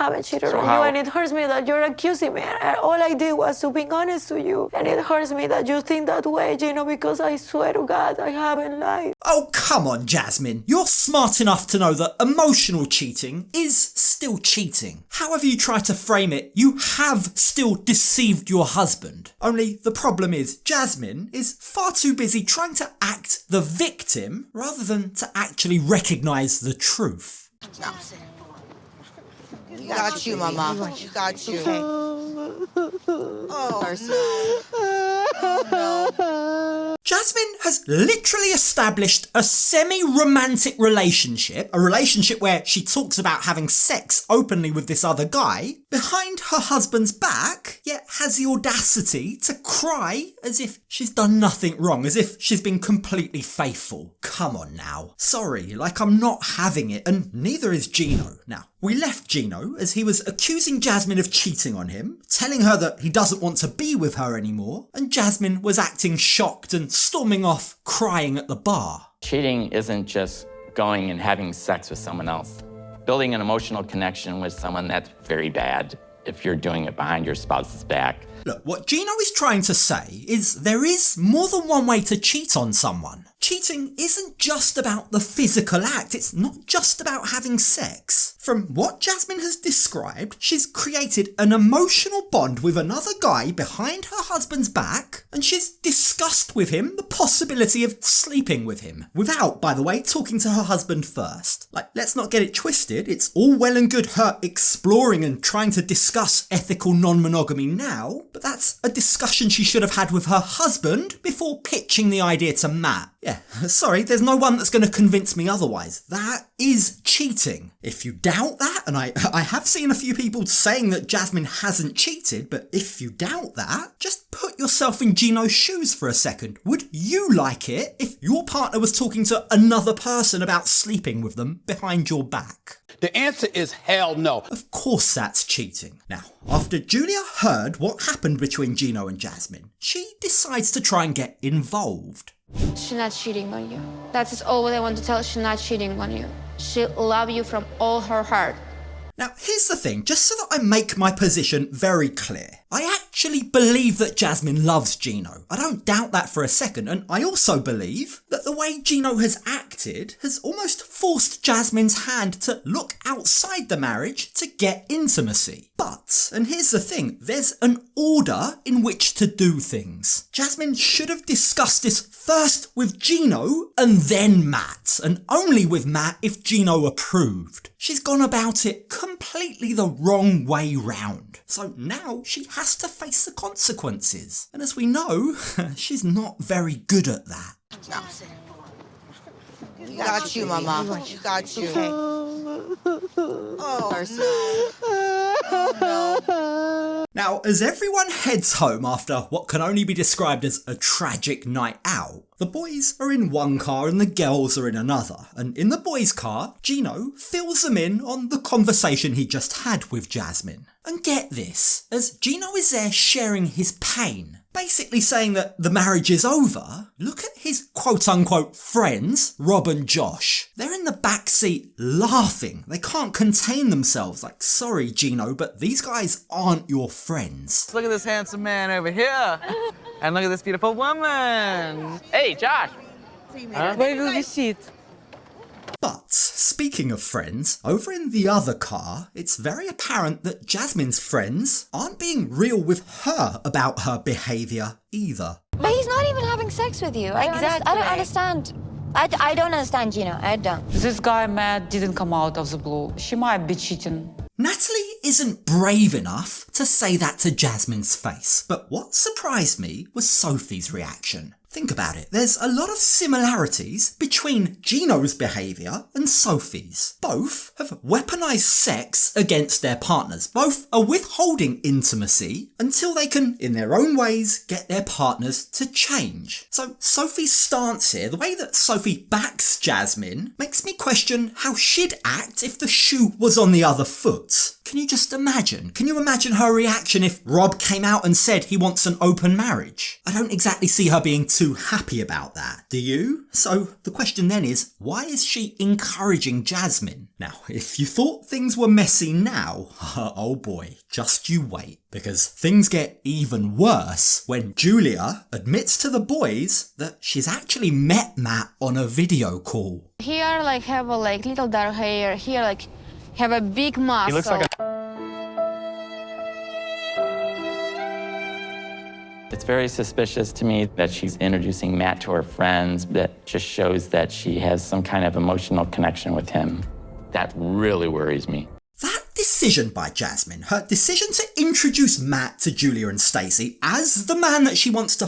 haven't cheated on you, and it hurts me that you're accusing me. And all I did was to be honest to you, and it hurts me that you think that way, Gino, because I swear to God, I haven't lied. Oh, come on, Jasmine. You're smart enough to know that emotional cheating is still cheating. However you try to frame it, you have still deceived your husband. Only the problem is Jasmine is far too busy trying to act the victim rather than to actually recognise the truth. You got you, Mama. You got you. Okay. Oh, no. Jasmine has literally established a semi-romantic relationship, a relationship where she talks about having sex openly with this other guy, behind her husband's back, yet has the audacity to cry as if she's done nothing wrong, as if she's been completely faithful. Come on now. Sorry, I'm not having it, and neither is Gino. Now, we left Gino as he was accusing Jasmine of cheating on him, telling her that he doesn't want to be with her anymore, and Jasmine was acting shocked and storming off, crying at the bar. Cheating isn't just going and having sex with someone else. Building an emotional connection with someone, that's very bad if you're doing it behind your spouse's back. Look, what Gino is trying to say is there is more than one way to cheat on someone. Cheating isn't just about the physical act, it's not just about having sex. From what Jasmine has described, she's created an emotional bond with another guy behind her husband's back, and she's discussed with him the possibility of sleeping with him, without, by the way, talking to her husband first. Let's not get it twisted, it's all well and good her exploring and trying to discuss ethical non-monogamy now, but that's a discussion she should have had with her husband before pitching the idea to Matt. Yeah, sorry, there's no one that's going to convince me otherwise. That is cheating. If you doubt that, and I have seen a few people saying that Jasmine hasn't cheated, but if you doubt that, just put yourself in Gino's shoes for a second. Would you like it if your partner was talking to another person about sleeping with them behind your back? The answer is hell no. Of course that's cheating. Now, after Julia heard what happened between Gino and Jasmine, she decides to try and get involved. She's not cheating on you. That is all what I want to tell her. She's not cheating on you. She loves you from all her heart. Now, here's the thing, just so that I make my position very clear. I actually believe that Jasmine loves Gino. I don't doubt that for a second, and I also believe that the way Gino has acted has almost forced Jasmine's hand to look outside the marriage to get intimacy. But, and here's the thing, there's an order in which to do things. Jasmine should have discussed this first with Gino and then Matt, and only with Matt if Gino approved. She's gone about it completely the wrong way round. So now she has to face the consequences. And as we know, she's not very good at that. You got you, Mama. You got you. Okay. Oh, no. Now, as everyone heads home after what can only be described as a tragic night out, the boys are in one car and the girls are in another. And in the boys' car, Gino fills them in on the conversation he just had with Jasmine. And get this, as Gino is there sharing his pain, basically saying that the marriage is over, look at his quote-unquote friends, Rob and Josh. They're in the back seat laughing. They can't contain themselves. Sorry, Gino, but these guys aren't your friends. Look at this handsome man over here. And look at this beautiful woman. Hey, Josh. Where will we sit? But, speaking of friends, over in the other car, it's very apparent that Jasmine's friends aren't being real with her about her behaviour either. But he's not even having sex with you. I don't understand. I don't understand, Gino. I don't. This guy, Matt, didn't come out of the blue. She might be cheating. Natalie isn't brave enough to say that to Jasmine's face, but what surprised me was Sophie's reaction. Think about it, there's a lot of similarities between Gino's behaviour and Sophie's. Both have weaponised sex against their partners. Both are withholding intimacy until they can, in their own ways, get their partners to change. So Sophie's stance here, the way that Sophie backs Jasmine, makes me question how she'd act if the shoe was on the other foot. can you just imagine? Can you imagine her reaction if Rob came out and said he wants an open marriage? I don't exactly see her being too happy about that, do you? So the question then is, why is she encouraging Jasmine? Now, if you thought things were messy now, oh boy, just you wait. Because things get even worse when Julia admits to the boys that she's actually met Matt on a video call. Here, like, have a little dark hair. Here, like, have a big muscle. He looks like It's very suspicious to me that she's introducing Matt to her friends. That just shows that she has some kind of emotional connection with him. That really worries me. That decision by Jasmine, her decision to introduce Matt to Julia and Stacey as the man that she wants to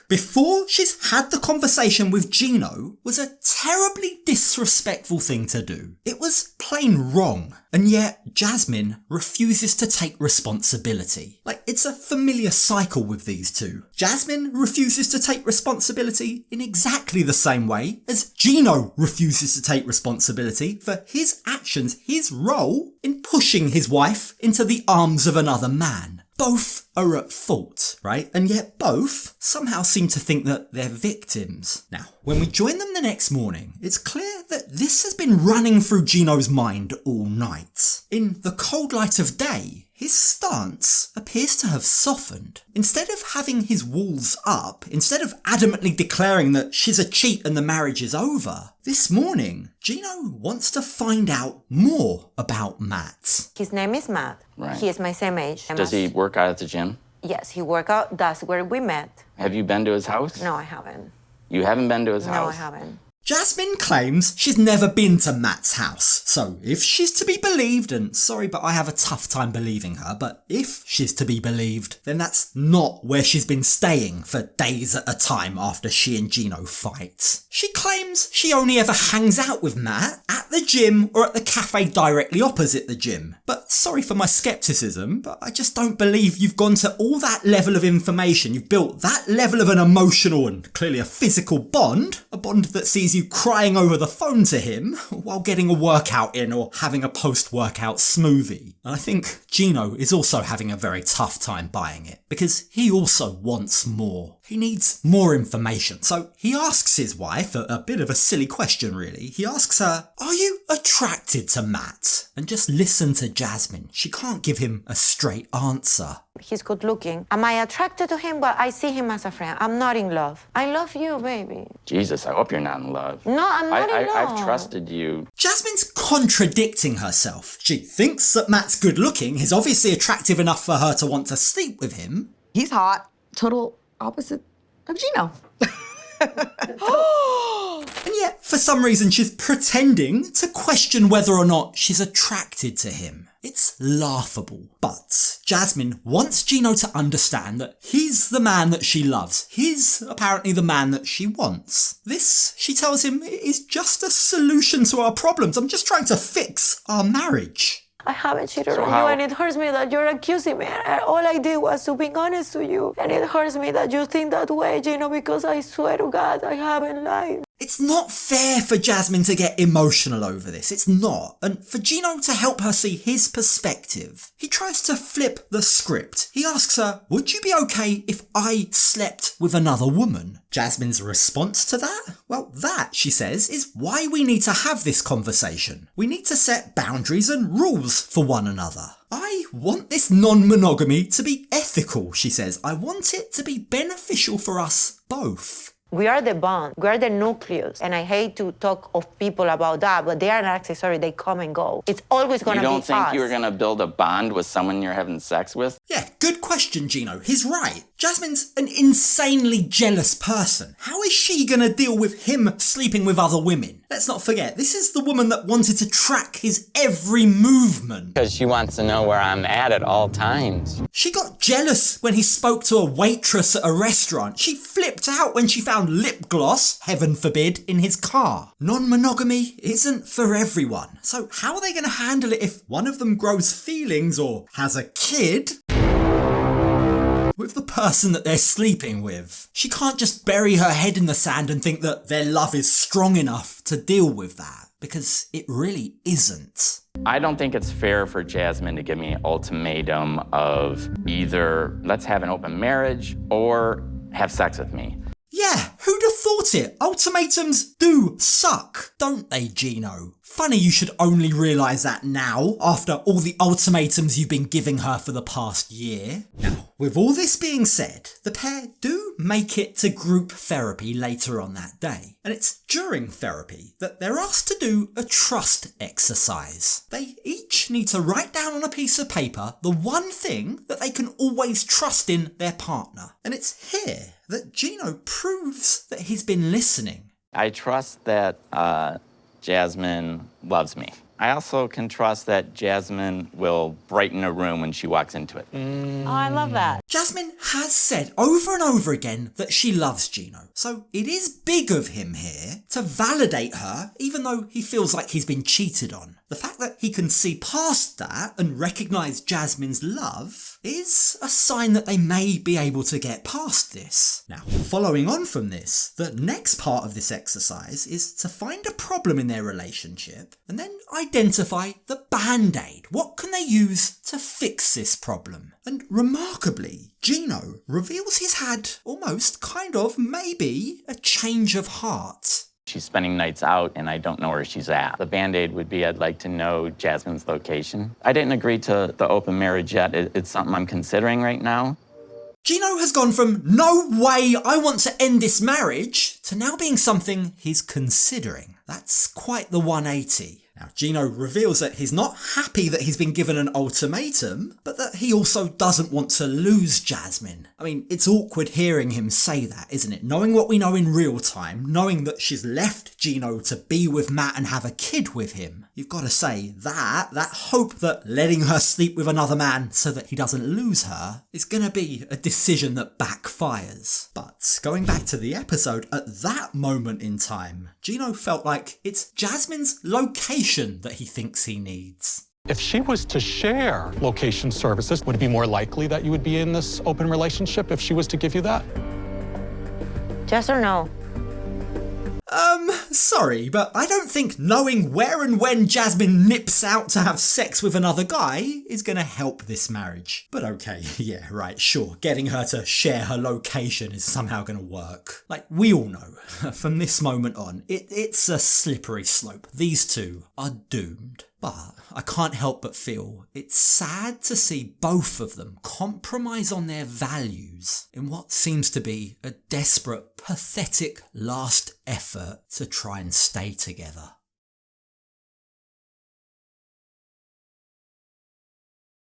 before she's had the conversation with Gino, was a terribly disrespectful thing to do. It was plain wrong. And yet Jasmine refuses to take responsibility. Like, it's a familiar cycle with these two. Jasmine refuses to take responsibility in exactly the same way as Gino refuses to take responsibility for his actions, his role in pushing his wife into the arms of another man. Both are at fault, right? And yet both somehow seem to think that they're victims. Now, when we join them the next morning, it's clear that this has been running through Gino's mind all night. In the cold light of day, his stance appears to have softened. Instead of having his walls up, instead of adamantly declaring that she's a cheat and the marriage is over, this morning, Gino wants to find out more about Matt. His name is Matt. Right. He is my same age. Does he work out at the gym? Yes, he work out. That's where we met. Have you been to his house? No, I haven't. You haven't been to his house? No, I haven't. Jasmine claims she's never been to Matt's house, so if she's to be believed, and sorry but I have a tough time believing her, but if she's to be believed, then that's not where she's been staying for days at a time after she and Gino fight. She claims she only ever hangs out with Matt at the gym or at the cafe directly opposite the gym. But sorry for my skepticism, but I just don't believe you've gone to all that level of information, you've built that level of an emotional and clearly a physical bond, a bond that sees you crying over the phone to him while getting a workout in or having a post-workout smoothie. And I think Gino is also having a very tough time buying it because he also wants more. He needs more information. So he asks his wife a bit of a silly question really. He asks her, "Are you attracted to Matt?" And just listen to Jasmine. She can't give him a straight answer. He's good looking. Am I attracted to him? Well, I see him as a friend. I'm not in love. I love you, baby. Jesus, I hope you're not in love. No, I'm not in love. I've trusted you. Jasmine's contradicting herself. She thinks that Matt's good looking, he's obviously attractive enough for her to want to sleep with him. He's hot. Total opposite of Gino. And yet, for some reason, she's pretending to question whether or not she's attracted to him. It's laughable. But Jasmine wants Gino to understand that he's the man that she loves. He's apparently the man that she wants. This, she tells him, is just a solution to our problems. I'm just trying to fix our marriage. I haven't cheated on you, and it hurts me that you're accusing me. All I did was to be honest to you. And it hurts me that you think that way, Gino, because I swear to God, I haven't lied. It's not fair for Jasmine to get emotional over this. It's not. And for Gino to help her see his perspective, he tries to flip the script. He asks her, "Would you be okay if I slept with another woman?" Jasmine's response to that? Well, that, she says, is why we need to have this conversation. We need to set boundaries and rules for one another. I want this non-monogamy to be ethical, she says. I want it to be beneficial for us both. We are the bond. We are the nucleus. And I hate to talk of people about that, but they are an accessory. They come and go. It's always going to be us. You don't think you're going to build a bond with someone you're having sex with? Yeah, good question, Gino. He's right. Jasmine's an insanely jealous person. How is she going to deal with him sleeping with other women? Let's not forget, this is the woman that wanted to track his every movement. Because she wants to know where I'm at all times. She got jealous when he spoke to a waitress at a restaurant. She flipped out when she found lip gloss, heaven forbid, in his car. Non-monogamy isn't for everyone. So how are they going to handle it if one of them grows feelings or has a kid? with the person that they're sleeping with. She can't just bury her head in the sand and think that their love is strong enough to deal with that, because it really isn't. I don't think it's fair for Jasmine to give me an ultimatum of either let's have an open marriage or have sex with me. Yeah, who'd have thought it? Ultimatums do suck, don't they, Gino? Funny you should only realise that now, after all the ultimatums you've been giving her for the past year. Now, with all this being said, the pair do make it to group therapy later on that day. And it's during therapy that they're asked to do a trust exercise. They each need to write down on a piece of paper the one thing that they can always trust in their partner. And it's here that Gino proves that he's been listening. I trust that Jasmine loves me. I also can trust that Jasmine will brighten a room when she walks into it. Oh, I love that. Jasmine has said over and over again that she loves Gino, so it is big of him here to validate her even though he feels like he's been cheated on. The fact that he can see past that and recognise Jasmine's love is a sign that they may be able to get past this. Now, following on from this, the next part of this exercise is to find a problem in their relationship and then identify the band-aid. What can they use to fix this problem? And remarkably, Gino reveals he's had almost, kind of, maybe a change of heart. She's spending nights out and I don't know where she's at. The Band-Aid would be I'd like to know Jasmine's location. I didn't agree to the open marriage yet. It's something I'm considering right now. Gino has gone from no way I want to end this marriage to now being something he's considering. That's quite the 180. Now, Gino reveals that he's not happy that he's been given an ultimatum, but that he also doesn't want to lose Jasmine. I mean, it's awkward hearing him say that, isn't it? Knowing what we know in real time, knowing that she's left Gino to be with Matt and have a kid with him, you've got to say that hope that letting her sleep with another man so that he doesn't lose her is going to be a decision that backfires. But going back to the episode, at that moment in time, Gino felt like it's Jasmine's location that he thinks he needs. If she was to share location services, would it be more likely that you would be in this open relationship if she was to give you that? Yes or no? Sorry, but I don't think knowing where and when Jasmine nips out to have sex with another guy is gonna help this marriage. But okay, yeah, right, sure, getting her to share her location is somehow gonna work. Like, we all know, from this moment on, it's a slippery slope. These two are doomed. But I can't help but feel it's sad to see both of them compromise on their values in what seems to be a desperate, pathetic last effort to try and stay together.